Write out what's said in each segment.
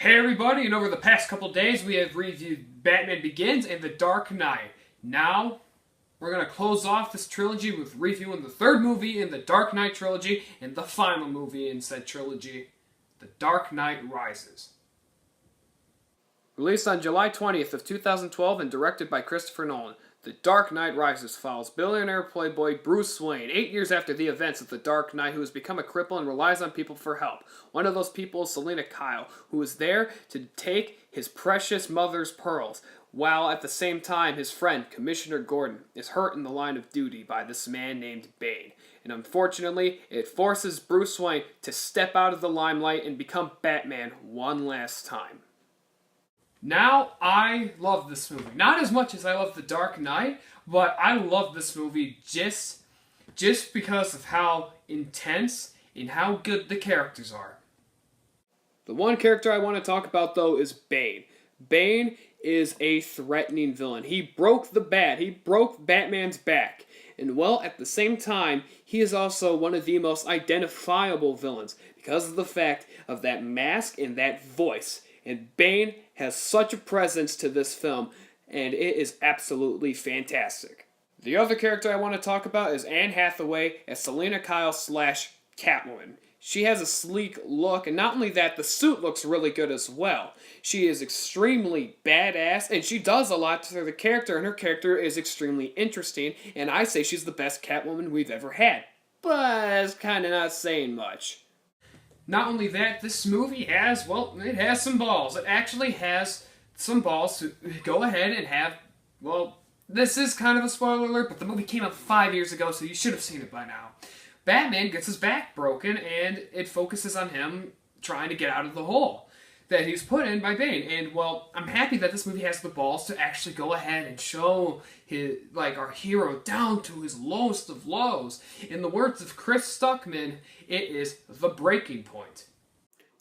Hey everybody, and over the past couple days we have reviewed Batman Begins and The Dark Knight. Now, we're going to close off this trilogy with reviewing the third movie in the Dark Knight trilogy and the final movie in said trilogy, The Dark Knight Rises. Released on July 20th of 2012 and directed by Christopher Nolan, The Dark Knight Rises follows billionaire playboy Bruce Wayne 8 years after the events of The Dark Knight, who has become a cripple and relies on people for help. One of those people is Selina Kyle, who is there to take his precious mother's pearls, while at the same time his friend, Commissioner Gordon, is hurt in the line of duty by this man named Bane. And unfortunately, it forces Bruce Wayne to step out of the limelight and become Batman one last time. Now, I love this movie. Not as much as I love The Dark Knight, but I love this movie just because of how intense and how good the characters are. The one character I want to talk about, though, is Bane. Bane is a threatening villain. He broke the bat. He broke Batman's back. And, well, at the same time, he is also one of the most identifiable villains because of the fact of that mask and that voice. And Bane has such a presence to this film, and it is absolutely fantastic. The other character I want to talk about is Anne Hathaway as Selina Kyle / Catwoman. She has a sleek look, and not only that, the suit looks really good as well. She is extremely badass, and she does a lot to the character, and her character is extremely interesting, and I say she's the best Catwoman we've ever had. But that's kind of not saying much. Not only that, this movie has, well, it has some balls. It actually has some balls to go ahead and have, well, this is kind of a spoiler alert, but the movie came out 5 years ago, so you should have seen it by now. Batman gets his back broken, and it focuses on him trying to get out of the hole that he's put in by Bane. And, well, I'm happy that this movie has the balls to actually go ahead and show his, our hero down to his lowest of lows. In the words of Chris Stuckman, it is the breaking point.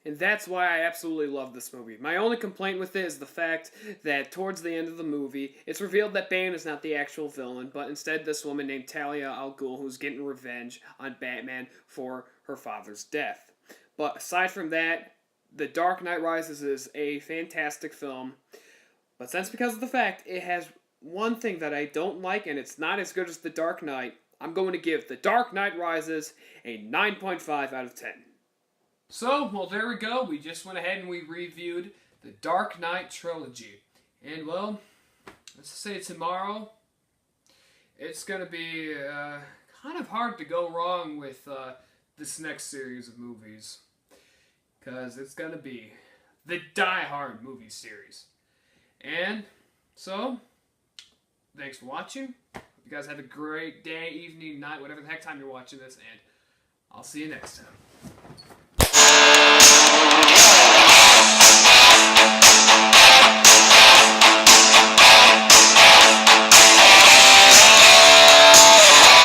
And that's why I absolutely love this movie. My only complaint with it is the fact that towards the end of the movie, it's revealed that Bane is not the actual villain, but instead this woman named Talia al Ghul, who's getting revenge on Batman for her father's death. But aside from that, The Dark Knight Rises is a fantastic film, but that's because of the fact it has one thing that I don't like, and it's not as good as The Dark Knight. I'm going to give The Dark Knight Rises a 9.5 out of 10. So, well, there we go. We just went ahead and we reviewed The Dark Knight trilogy. And, well, let's say tomorrow, it's going to be kind of hard to go wrong with this next series of movies. Because it's going to be the Die Hard movie series. And so, thanks for watching. Hope you guys have a great day, evening, night, whatever the heck time you're watching this. And I'll see you next time.